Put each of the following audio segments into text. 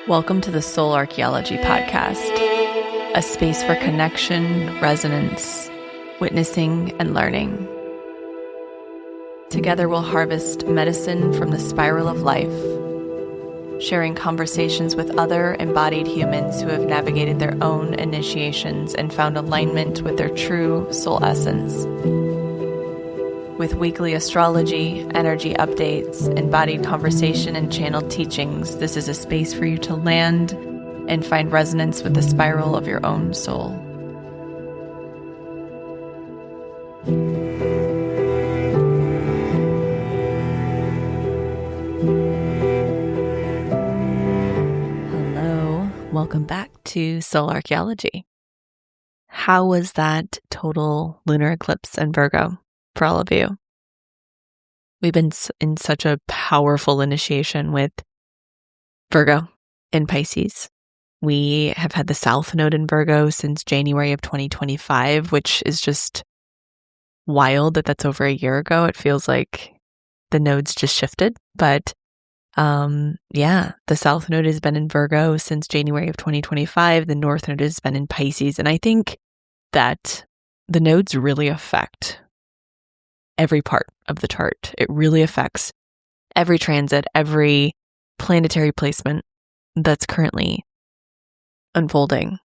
Welcome to the Soul Archaeology podcast, a space for connection, resonance, witnessing, and learning. Together we'll harvest medicine from the spiral of life, sharing conversations with other embodied humans who have navigated their own initiations and found alignment with their true soul essence. With weekly astrology, energy updates, embodied conversation, and channeled teachings, this is a space for you to land and find resonance with the spiral of your own soul. Hello, welcome back to Soul Archaeology. How was that total lunar eclipse in Virgo for all of you? We've been in such a powerful initiation with Virgo and Pisces. We have had the South Node in Virgo since January of 2025, which is just wild that that's over a year ago. It feels like the nodes just shifted. But the South Node has been in Virgo since January of 2025. The North Node has been in Pisces. And I think that the nodes really affect every part of the chart. It really affects every transit, every planetary placement that's currently unfolding,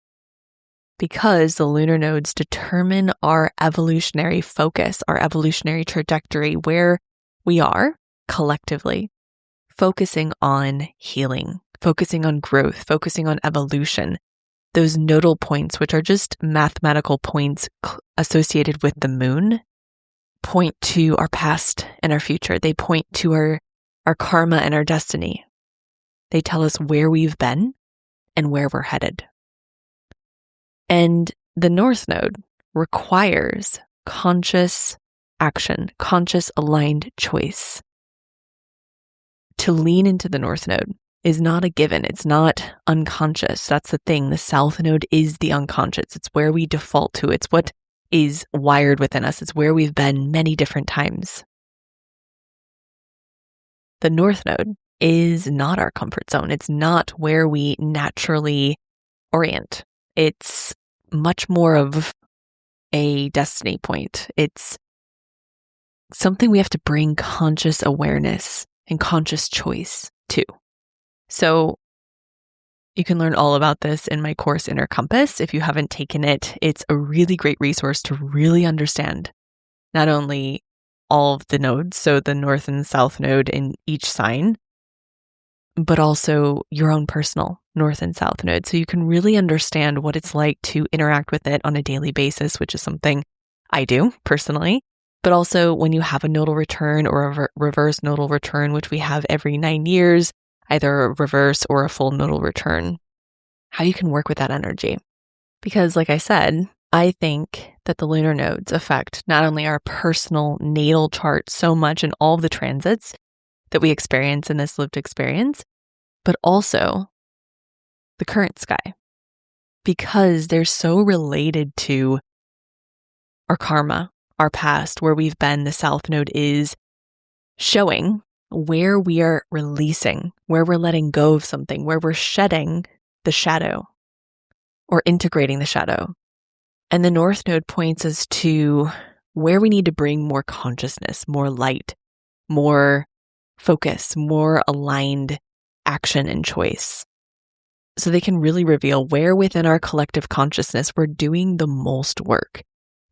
because the lunar nodes determine our evolutionary focus, our evolutionary trajectory, where we are collectively, focusing on healing, focusing on growth, focusing on evolution. Those nodal points, which are just mathematical points associated with the moon, point to our past and our future. They point to our karma and our destiny. They tell us where we've been and where we're headed. And the North Node requires conscious action, conscious aligned choice. To lean into the North Node is not a given. It's not unconscious. That's the thing. The South Node is the unconscious. It's where we default to. It's what is wired within us. It's where we've been many different times. The North Node is not our comfort zone. It's not where we naturally orient. It's much more of a destiny point. It's something we have to bring conscious awareness and conscious choice to. So you can learn all about this in my course, Inner Compass. If you haven't taken it, it's a really great resource to really understand not only all of the nodes, so the North and South Node in each sign, but also your own personal North and South Node. So you can really understand what it's like to interact with it on a daily basis, which is something I do personally. But also when you have a nodal return or a reverse nodal return, which we have every 9 years, either a reverse or a full nodal return, how you can work with that energy. Because like I said, I think that the lunar nodes affect not only our personal natal chart so much in all of the transits that we experience in this lived experience, but also the current sky, because they're so related to our karma, our past, where we've been. The South Node is showing where we are releasing, where we're letting go of something, where we're shedding the shadow or integrating the shadow. And the North Node points us to where we need to bring more consciousness, more light, more focus, more aligned action and choice. So they can really reveal where within our collective consciousness we're doing the most work.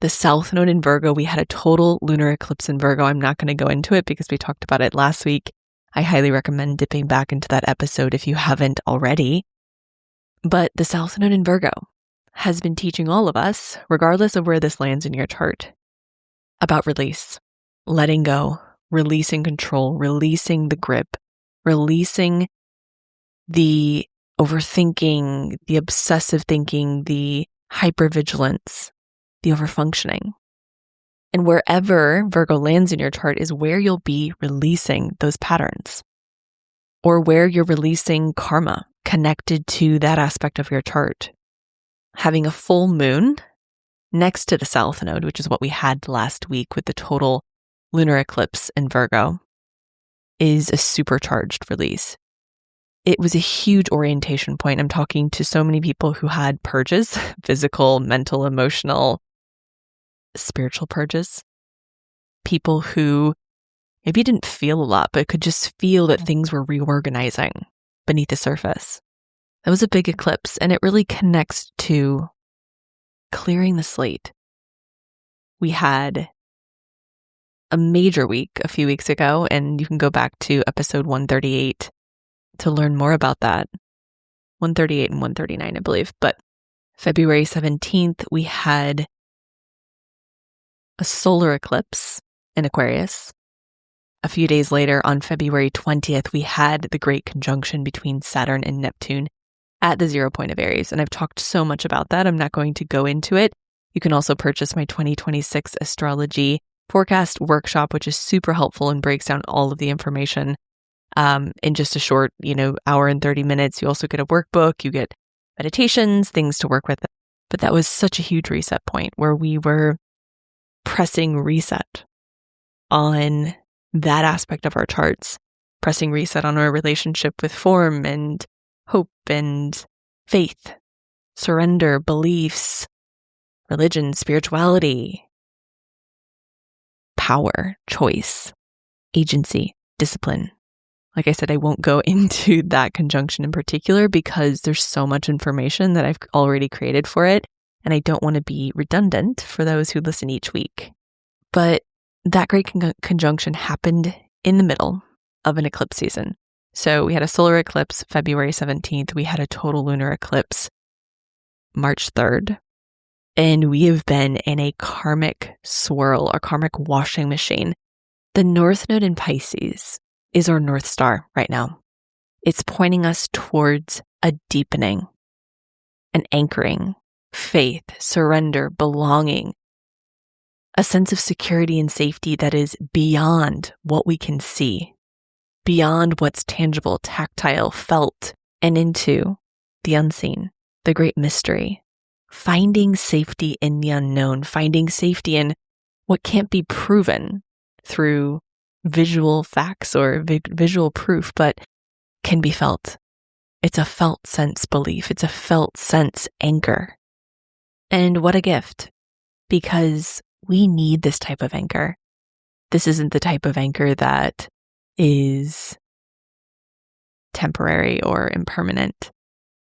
The South Node in Virgo, we had a total lunar eclipse in Virgo. I'm not going to go into it because we talked about it last week. I highly recommend dipping back into that episode if you haven't already. But the South Node in Virgo has been teaching all of us, regardless of where this lands in your chart, about release, letting go, releasing control, releasing the grip, releasing the overthinking, the obsessive thinking, the hypervigilance, the overfunctioning. And wherever Virgo lands in your chart is where you'll be releasing those patterns, or where you're releasing karma connected to that aspect of your chart. Having a full moon next to the South Node, which is what we had last week with the total lunar eclipse in Virgo, is a supercharged release. it was a huge orientation point. I'm talking to so many people who had purges, physical, mental, emotional, spiritual purges. People who maybe didn't feel a lot, but could just feel that things were reorganizing beneath the surface. That was a big eclipse, and it really connects to clearing the slate. We had a major week a few weeks ago, and you can go back to episode 138 to learn more about that. 138 and 139, I believe. But February 17th, we had a solar eclipse in Aquarius. A few days later, on February 20th, we had the great conjunction between Saturn and Neptune at the 0 point of Aries. And I've talked so much about that. I'm not going to go into it. You can also purchase my 2026 Astrology forecast workshop, which is super helpful and breaks down all of the information in just a short, hour and 30 minutes. You also get a workbook, you get meditations, things to work with. But that was such a huge reset point where we were pressing reset on that aspect of our charts, pressing reset on our relationship with form and hope and faith, surrender, beliefs, religion, spirituality, power, choice, agency, discipline. Like I said, I won't go into that conjunction in particular because there's so much information that I've already created for it, and I don't want to be redundant for those who listen each week. But that great conjunction happened in the middle of an eclipse season. So we had a solar eclipse February 17th. We had a total lunar eclipse March 3rd. And we have been in a karmic swirl, a karmic washing machine. The North Node in Pisces is our North Star right now. It's pointing us towards a deepening, an anchoring, faith, surrender, belonging, a sense of security and safety that is beyond what we can see, beyond what's tangible, tactile, felt, and into the unseen, the great mystery. Finding safety in the unknown, finding safety in what can't be proven through visual facts or visual proof, but can be felt. It's a felt sense belief. It's a felt sense anchor. And what a gift, because we need this type of anchor. This isn't the type of anchor that is temporary or impermanent.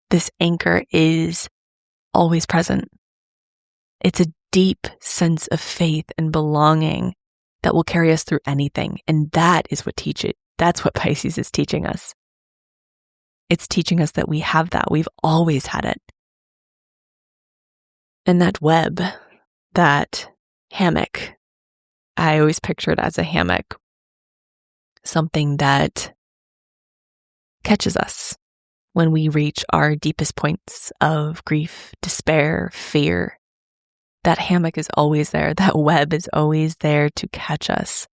This anchor is always present. It's a deep sense of faith and belonging that will carry us through anything. And that is what that's what Pisces is teaching us. It's teaching us that we have that. We've always had it. And that web, that hammock, I always picture it as a hammock, something that catches us when we reach our deepest points of grief, despair, fear. That hammock is always there. That web is always there to catch us.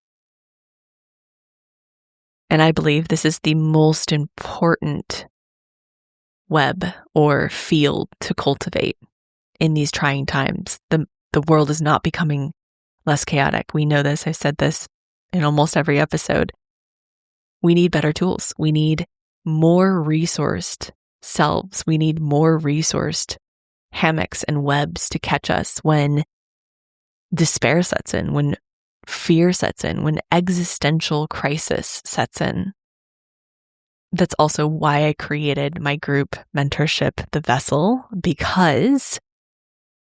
And I believe this is the most important web or field to cultivate in these trying times. The world is not becoming less chaotic. We know this. I've said this in almost every episode. We need better tools. We need more resourced selves. We need more resourced hammocks and webs to catch us when despair sets in, when fear sets in, when existential crisis sets in. That's also why I created my group mentorship, The Vessel, because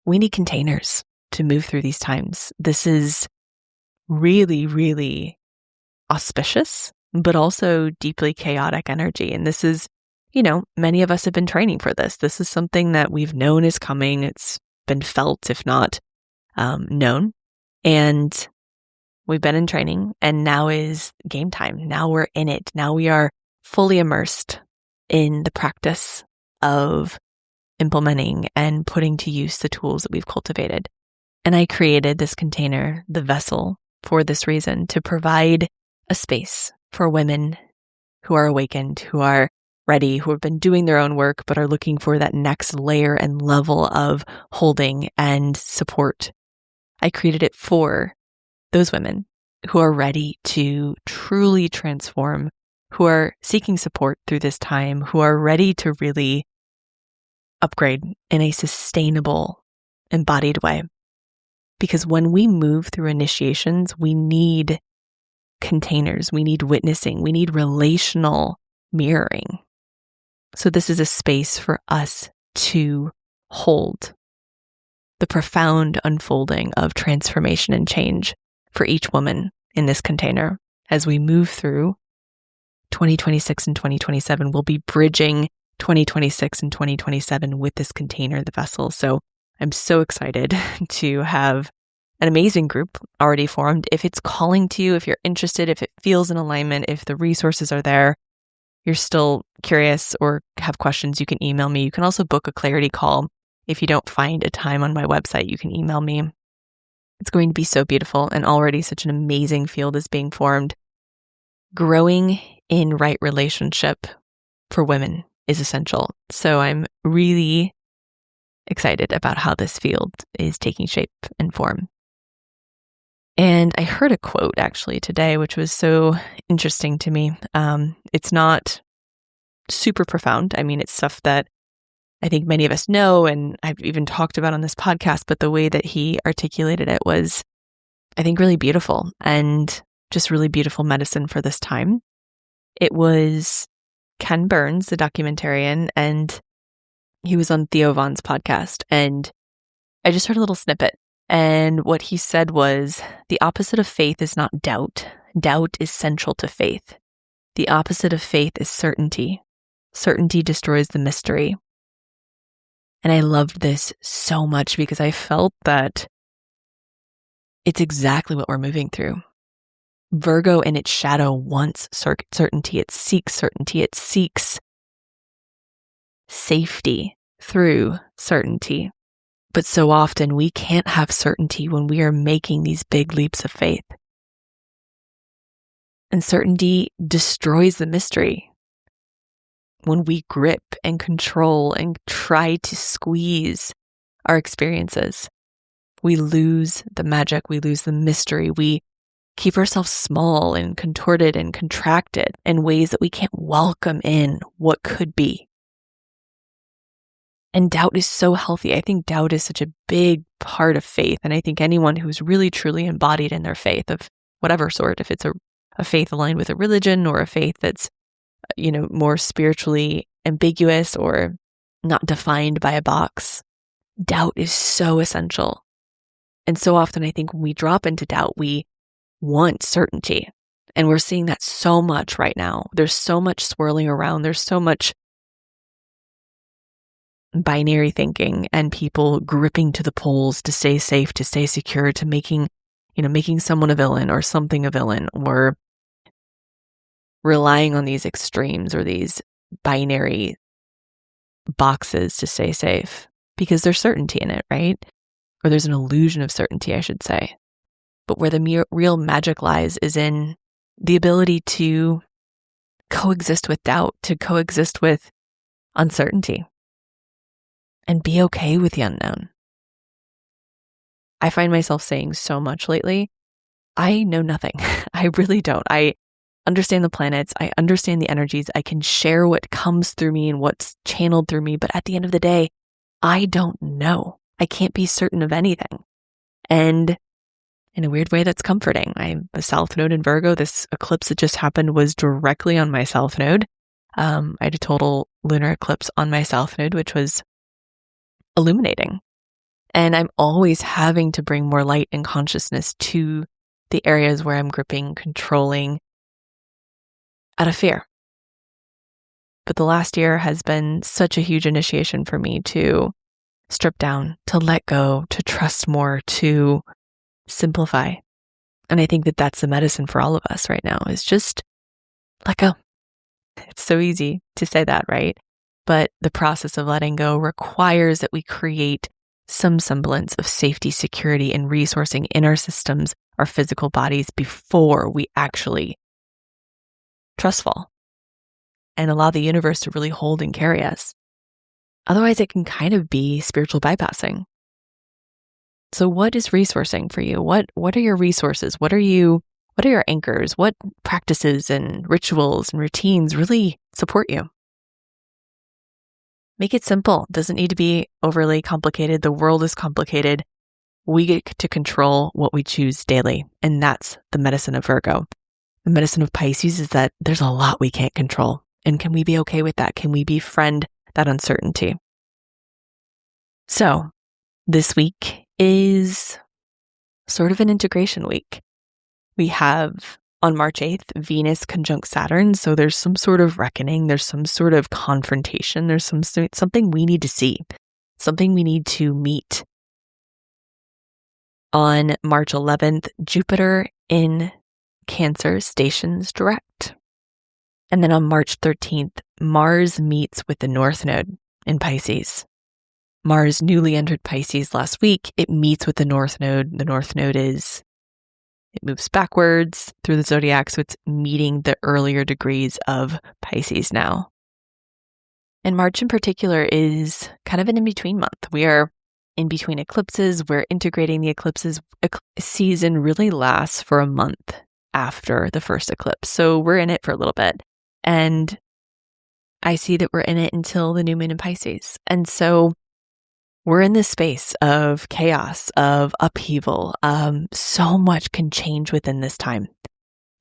we need containers to move through these times. This is really, really auspicious, but also deeply chaotic energy. And this is, many of us have been training for this. This is something that we've known is coming. It's been felt, if not known. And we've been in training, and now is game time. Now we're in it. Now we are fully immersed in the practice of implementing and putting to use the tools that we've cultivated. And I created this container, The Vessel, for this reason, to provide a space for women who are awakened, who are ready, who have been doing their own work, but are looking for that next layer and level of holding and support. I created it for those women who are ready to truly transform who are seeking support through this time, who are ready to really upgrade in a sustainable, embodied way. Because when we move through initiations, we need containers, we need witnessing, we need relational mirroring. So this is a space for us to hold the profound unfolding of transformation and change for each woman in this container. As we move through 2026 and 2027, we'll be bridging 2026 and 2027 with this container, the vessel. So I'm so excited to have an amazing group already formed. If it's calling to you, if you're interested, if it feels in alignment, if the resources are there, you're still curious or have questions, you can email me. You can also book a clarity call. If you don't find a time on my website, you can email me. It's going to be so beautiful, and already such an amazing field is being formed. Growing in right relationship for women is essential. So I'm really excited about how this field is taking shape and form. And I heard a quote actually today, which was so interesting to me. It's not super profound. I mean, it's stuff that I think many of us know, and I've even talked about on this podcast, but the way that he articulated it was, I think, really beautiful and just really beautiful medicine for this time. It was Ken Burns, the documentarian, and he was on Theo Vaughn's podcast, and I just heard a little snippet. And what he said was, the opposite of faith is not doubt. Doubt is central to faith. The opposite of faith is certainty. Certainty destroys the mystery. And I loved this so much because I felt that it's exactly what we're moving through. Virgo in its shadow wants certainty. It seeks certainty. It seeks safety through certainty. But so often we can't have certainty when we are making these big leaps of faith. And certainty destroys the mystery. When we grip and control and try to squeeze our experiences, we lose the magic, we lose the mystery, we keep ourselves small and contorted and contracted in ways that we can't welcome in what could be. And doubt is so healthy. I think doubt is such a big part of faith. And I think anyone who's really truly embodied in their faith of whatever sort, if it's a faith aligned with a religion or a faith that's, more spiritually ambiguous or not defined by a box, doubt is so essential. And so often I think when we drop into doubt, we want certainty. And we're seeing that so much right now. There's so much swirling around. There's so much binary thinking and people gripping to the poles to stay safe, to stay secure, to making someone a villain or something a villain, or relying on these extremes or these binary boxes to stay safe because there's certainty in it, right? Or there's an illusion of certainty, I should say. But where the real magic lies is in the ability to coexist with doubt, to coexist with uncertainty, and be okay with the unknown. I find myself saying so much lately, I know nothing. I really don't. I understand the planets. I understand the energies. I can share what comes through me and what's channeled through me. But at the end of the day, I don't know. I can't be certain of anything. And in a weird way, that's comforting. I'm a South Node in Virgo. This eclipse that just happened was directly on my South Node. I had a total lunar eclipse on my South Node, which was illuminating. And I'm always having to bring more light and consciousness to the areas where I'm gripping, controlling, out of fear. But the last year has been such a huge initiation for me to strip down, to let go, to trust more, to simplify. And I think that that's the medicine for all of us right now, is just let go. It's so easy to say that, right? But the process of letting go requires that we create some semblance of safety, security, and resourcing in our systems, our physical bodies, before we actually trust fall and allow the universe to really hold and carry us. Otherwise, it can kind of be spiritual bypassing. So what is resourcing for you? What are your resources? What are you What are your anchors? What practices and rituals and routines really support you? Make it simple. It doesn't need to be overly complicated. The world is complicated. We get to control what we choose daily. And that's the medicine of Virgo. The medicine of Pisces is that there's a lot we can't control. And can we be okay with that? Can we befriend that uncertainty? So this week is sort of an integration week. We have on March 8th, Venus conjunct Saturn. So there's some sort of reckoning. There's some sort of confrontation. There's something we need to see, something we need to meet. On March 11th, Jupiter in Cancer stations direct. And then on March 13th, Mars meets with the North Node in Pisces. Mars newly entered Pisces last week. It meets with the North Node. The North Node it moves backwards through the zodiac, so it's meeting the earlier degrees of Pisces now. And March in particular is kind of an in-between month. We are in between eclipses. We're integrating the eclipses. Season really lasts for a month after the first eclipse. So we're in it for a little bit. And I see that we're in it until the new moon in Pisces. And so we're in this space of chaos, of upheaval. So much can change within this time,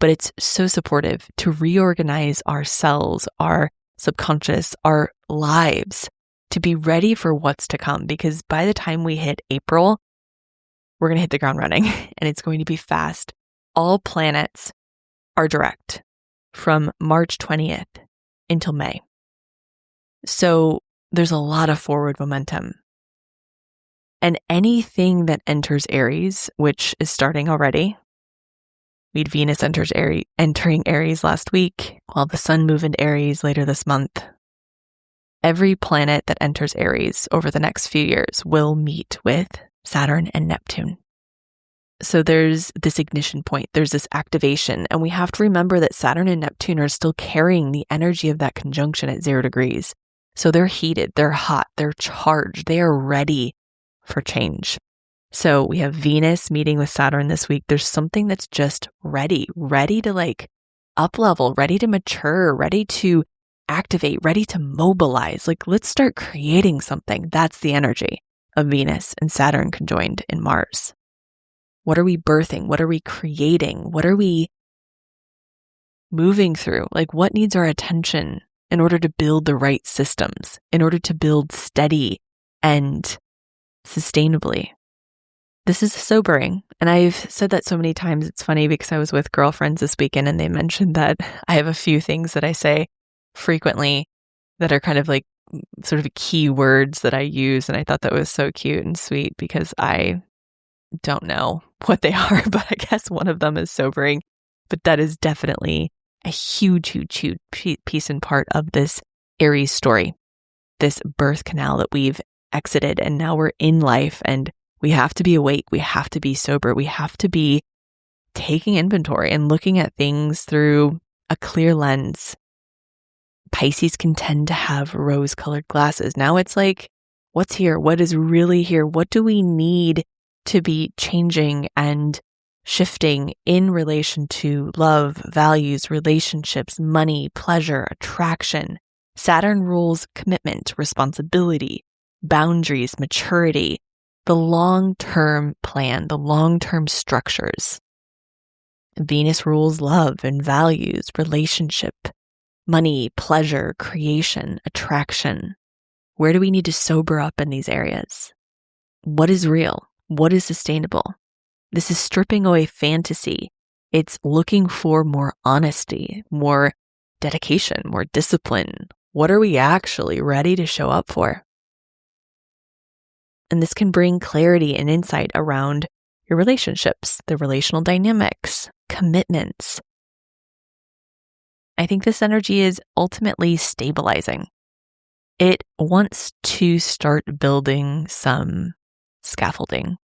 but it's so supportive to reorganize ourselves, our subconscious, our lives, to be ready for what's to come. Because by the time we hit April, we're going to hit the ground running and it's going to be fast. All planets are direct from March 20th until May. So there's a lot of forward momentum. And anything that enters Aries, which is starting already, we had Venus entering Aries last week, while the Sun moved into Aries later this month. Every planet that enters Aries over the next few years will meet with Saturn and Neptune. So there's this ignition point, there's this activation, and we have to remember that Saturn and Neptune are still carrying the energy of that conjunction at 0 degrees. So they're heated, they're hot, they're charged, they are ready for change. So we have Venus meeting with Saturn this week. There's something that's just ready to up level, ready to mature, ready to activate, ready to mobilize. Let's start creating something. That's the energy of Venus and Saturn conjoined in Mars. What are we birthing? What are we creating? What are we moving through? What needs our attention in order to build the right systems, in order to build steady and sustainably? This is sobering. And I've said that so many times. It's funny because I was with girlfriends this weekend and they mentioned that I have a few things that I say frequently that are kind of sort of key words that I use. And I thought that was so cute and sweet because I don't know what they are, but I guess one of them is sobering. But that is definitely a huge piece and part of this Aries story, this birth canal that we've exited and now we're in life and we have to be awake. We have to be sober. We have to be taking inventory and looking at things through a clear lens. Pisces can tend to have rose-colored glasses. Now it's what's here? What is really here? What do we need to be changing and shifting in relation to love, values, relationships, money, pleasure, attraction? Saturn rules commitment, responsibility, boundaries, maturity, the long-term plan, the long-term structures. Venus rules love and values, relationship, money, pleasure, creation, attraction. Where do we need to sober up in these areas? What is real? What is sustainable? This is stripping away fantasy. It's looking for more honesty, more dedication, more discipline. What are we actually ready to show up for? And this can bring clarity and insight around your relationships, the relational dynamics, commitments. I think this energy is ultimately stabilizing. It wants to start building some scaffolding.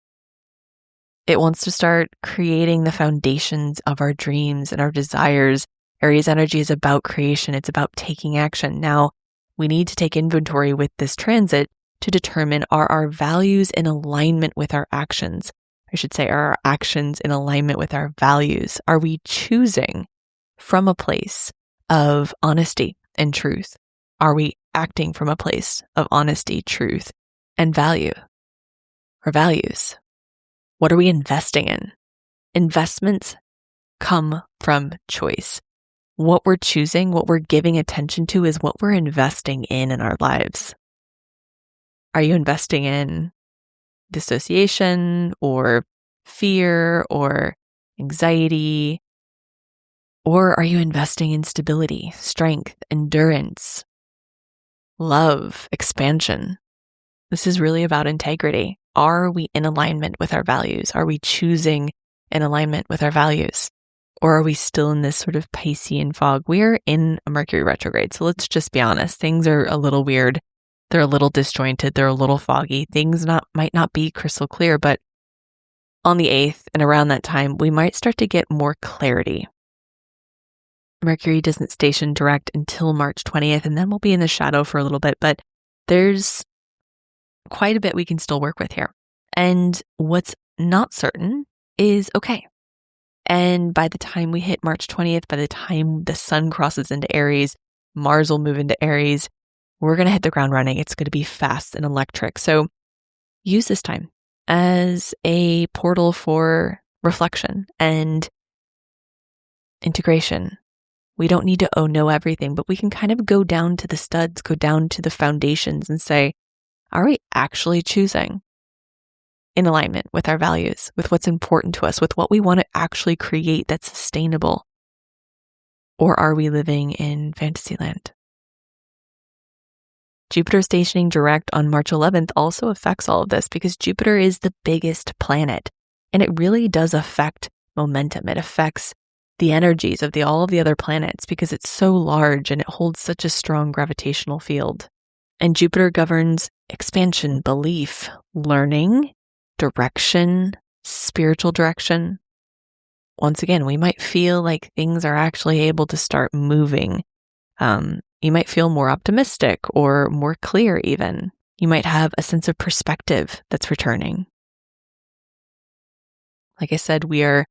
It wants to start creating the foundations of our dreams and our desires. Aries energy is about creation. It's about taking action. Now, we need to take inventory with this transit to determine, are our values in alignment with our actions? I should say, are our actions in alignment with our values? Are we choosing from a place of honesty and truth? Are we acting from a place of honesty, truth, and value or values? What are we investing in? Investments come from choice. What we're choosing, what we're giving attention to is what we're investing in our lives. Are you investing in dissociation or fear or anxiety? Or are you investing in stability, strength, endurance, love, expansion? This is really about integrity. Are we in alignment with our values? Are we choosing in alignment with our values? Or are we still in this sort of Piscean fog? We're in a Mercury retrograde, so let's just be honest. Things are a little weird. They're a little disjointed. They're a little foggy. Things might not be crystal clear, but on the 8th and around that time, we might start to get more clarity. Mercury doesn't station direct until March 20th, and then we'll be in the shadow for a little bit, but there's quite a bit we can still work with here. And what's not certain is okay. And by the time we hit March 20th, by the time the sun crosses into Aries, Mars will move into Aries, we're going to hit the ground running. It's going to be fast and electric. So use this time as a portal for reflection and integration. We don't need to know everything, but we can kind of go down to the studs, go down to the foundations and say, are we actually choosing in alignment with our values, with what's important to us, with what we want to actually create that's sustainable? Or are we living in Fantasyland? Jupiter stationing direct on March 11th also affects all of this because Jupiter is the biggest planet and it really does affect momentum. It affects the energies of all of the other planets because it's so large and it holds such a strong gravitational field. And Jupiter governs expansion, belief, learning, direction, spiritual direction. Once again, we might feel like things are actually able to start moving. You might feel more optimistic or more clear even. You might have a sense of perspective that's returning. Like I said, we are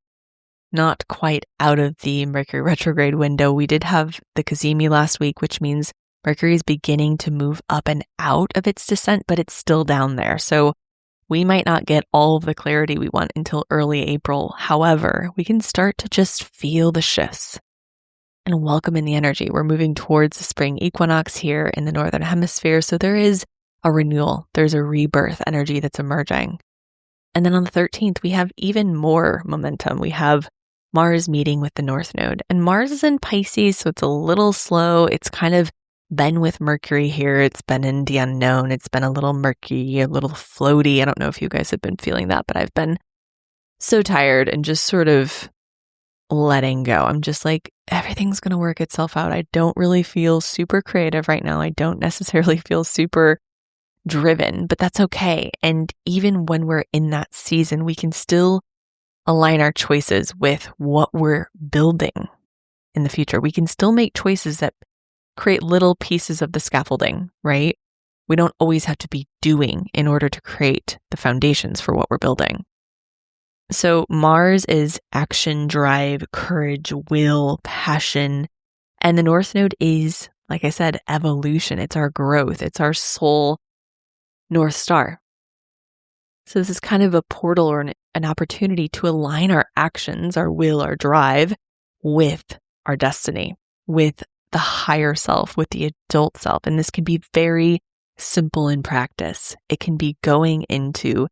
not quite out of the Mercury retrograde window. We did have the Cazimi last week, which means Mercury is beginning to move up and out of its descent, but it's still down there. So we might not get all of the clarity we want until early April. However, we can start to just feel the shifts and welcome in the energy. We're moving towards the spring equinox here in the Northern Hemisphere. So there is a renewal. There's a rebirth energy that's emerging. And then on the 13th, we have even more momentum. We have Mars meeting with the North Node. And Mars is in Pisces, so it's a little slow. It's kind of been with Mercury here. It's been in the unknown. It's been a little murky, a little floaty. I don't know if you guys have been feeling that, but I've been so tired and just sort of letting go. I'm just like, everything's going to work itself out. I don't really feel super creative right now. I don't necessarily feel super driven, but that's okay. And even when we're in that season, we can still align our choices with what we're building in the future. We can still make choices that create little pieces of the scaffolding, right? We don't always have to be doing in order to create the foundations for what we're building. So Mars is action, drive, courage, will, passion. And the North Node is, like I said, evolution. It's our growth. It's our soul North Star. So this is kind of a portal or an opportunity to align our actions, our will, our drive with our destiny, with the higher self, with the adult self. And this can be very simple in practice. It can be going into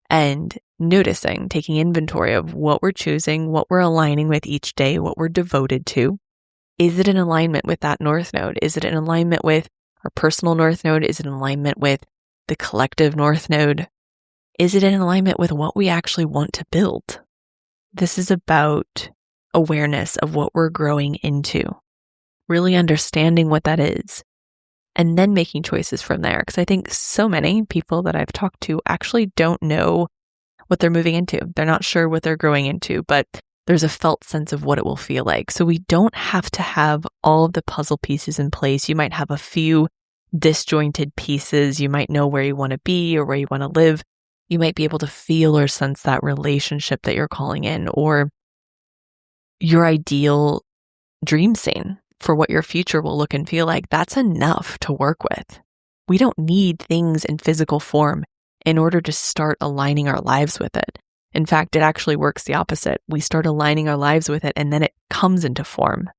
and noticing, taking inventory of what we're choosing, what we're aligning with each day, what we're devoted to. Is it in alignment with that North Node? Is it in alignment with our personal North Node? Is it in alignment with the collective North Node? Is it in alignment with what we actually want to build? This is about awareness of what we're growing into, really understanding what that is, and then making choices from there. Because I think so many people that I've talked to actually don't know what they're moving into. They're not sure what they're growing into, but there's a felt sense of what it will feel like. So we don't have to have all of the puzzle pieces in place. You might have a few disjointed pieces. You might know where you want to be or where you want to live, You might be able to feel or sense that relationship that you're calling in, or your ideal dream scene for what your future will look and feel like. That's enough to work with. We don't need things in physical form in order to start aligning our lives with it. In fact, it actually works the opposite. We start aligning our lives with it, and then it comes into form.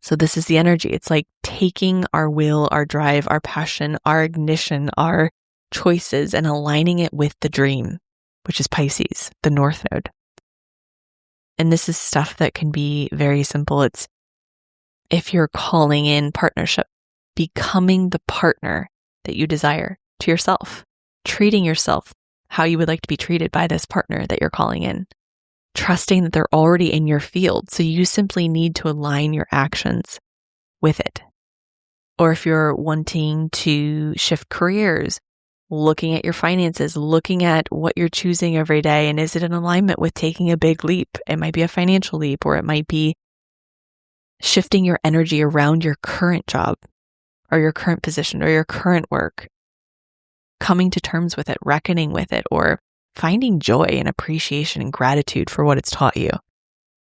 So this is the energy. It's like taking our will, our drive, our passion, our ignition, our choices, and aligning it with the dream, which is Pisces, the North Node. And this is stuff that can be very simple. It's if you're calling in partnership, becoming the partner that you desire to yourself, treating yourself how you would like to be treated by this partner that you're calling in, trusting that they're already in your field. So you simply need to align your actions with it. Or if you're wanting to shift careers, looking at your finances, looking at what you're choosing every day, and is it in alignment with taking a big leap? It might be a financial leap, or it might be shifting your energy around your current job or your current position or your current work, coming to terms with it, reckoning with it, or finding joy and appreciation and gratitude for what it's taught you,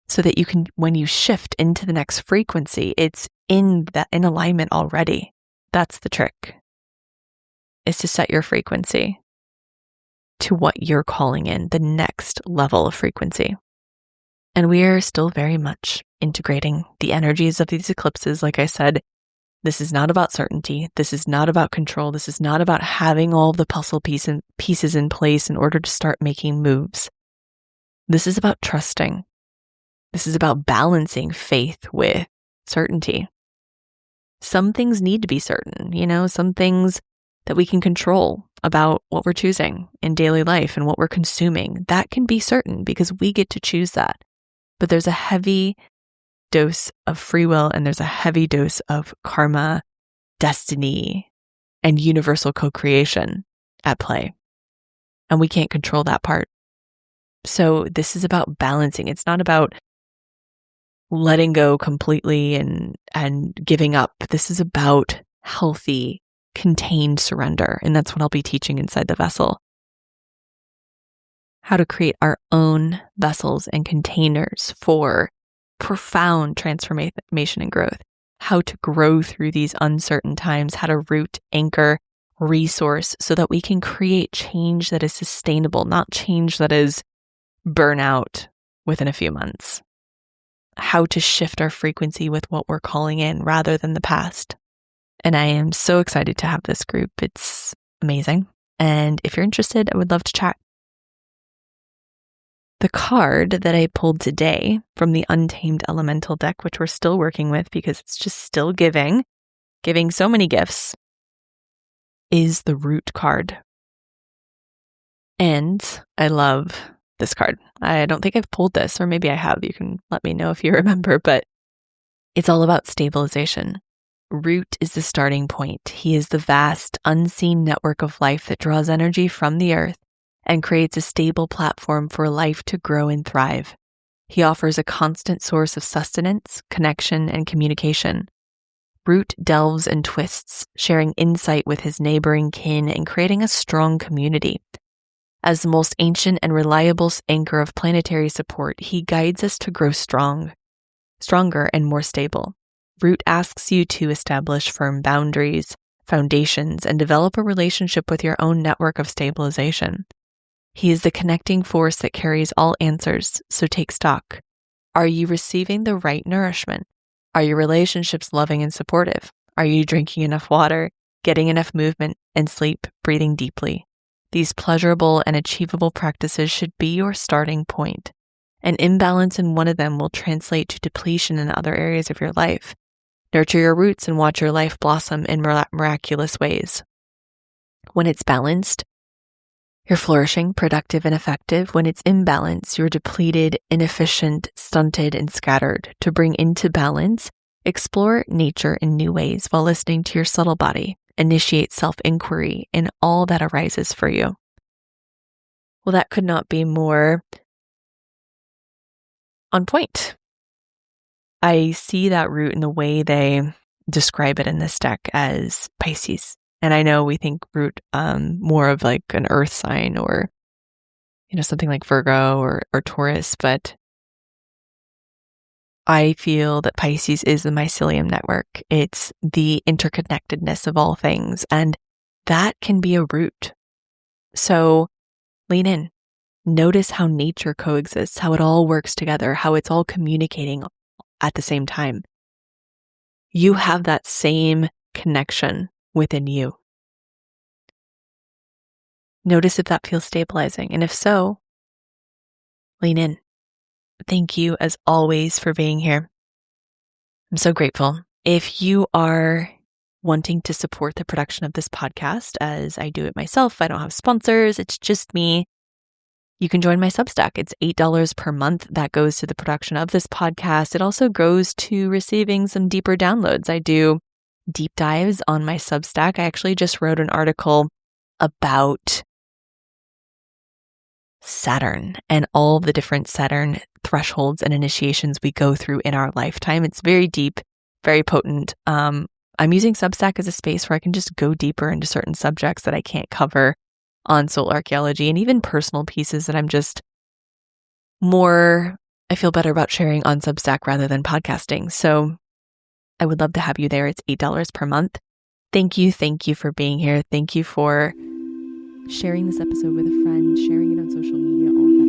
so that you can, when you shift into the next frequency, it's in alignment already. That's the trick, is to set your frequency to what you're calling in, the next level of frequency. And we are still very much integrating the energies of these eclipses. Like I said, this is not about certainty. This is not about control. This is not about having all the puzzle pieces in place in order to start making moves. This is about trusting. This is about balancing faith with certainty. Some things need to be certain, some things that we can control about what we're choosing in daily life and what we're consuming. That can be certain because we get to choose that. But there's a heavy dose of free will, and there's a heavy dose of karma, destiny, and universal co-creation at play. And we can't control that part. So this is about balancing. It's not about letting go completely and giving up. This is about healthy, contained surrender. And that's what I'll be teaching inside the vessel. How to create our own vessels and containers for profound transformation and growth. How to grow through these uncertain times. How to root, anchor, resource so that we can create change that is sustainable, not change that is burnout within a few months. How to shift our frequency with what we're calling in rather than the past. And I am so excited to have this group. It's amazing. And if you're interested, I would love to chat. The card that I pulled today from the Untamed Elemental deck, which we're still working with because it's just still giving so many gifts, is the Root card. And I love this card. I don't think I've pulled this, or maybe I have. You can let me know if you remember, but it's all about stabilization. Root is the starting point. He is the vast, unseen network of life that draws energy from the earth and creates a stable platform for life to grow and thrive. He offers a constant source of sustenance, connection, and communication. Root delves and twists, sharing insight with his neighboring kin and creating a strong community. As the most ancient and reliable anchor of planetary support, he guides us to grow stronger and more stable. Root asks you to establish firm boundaries, foundations, and develop a relationship with your own network of stabilization. He is the connecting force that carries all answers, so take stock. Are you receiving the right nourishment? Are your relationships loving and supportive? Are you drinking enough water, getting enough movement and sleep, breathing deeply? These pleasurable and achievable practices should be your starting point. An imbalance in one of them will translate to depletion in other areas of your life. Nurture your roots and watch your life blossom in miraculous ways. When it's balanced, you're flourishing, productive, and effective. When it's imbalanced, you're depleted, inefficient, stunted, and scattered. To bring into balance, explore nature in new ways while listening to your subtle body. Initiate self-inquiry in all that arises for you. Well, that could not be more on point. I see that root in the way they describe it in this deck as Pisces. And I know we think root more of like an earth sign or, something like Virgo or Taurus, but I feel that Pisces is the mycelium network. It's the interconnectedness of all things, and that can be a root. So lean in. Notice how nature coexists, how it all works together, how it's all communicating at the same time. You have that same connection within you. Notice if that feels stabilizing, and if so, lean in. Thank you, as always, for being here. I'm so grateful. If you are wanting to support the production of this podcast, as I do it myself, I don't have sponsors, it's just me, you can join my Substack. It's $8 per month. That goes to the production of this podcast. It also goes to receiving some deeper downloads. I do deep dives on my Substack. I actually just wrote an article about Saturn and all the different Saturn thresholds and initiations we go through in our lifetime. It's very deep, very potent. I'm using Substack as a space where I can just go deeper into certain subjects that I can't cover on Soul Archaeology, and even personal pieces that I'm just I feel better about sharing on Substack rather than podcasting. So I would love to have you there. It's $8 per month. Thank you for being here. Thank you for sharing this episode with a friend, sharing it on social media, all of that.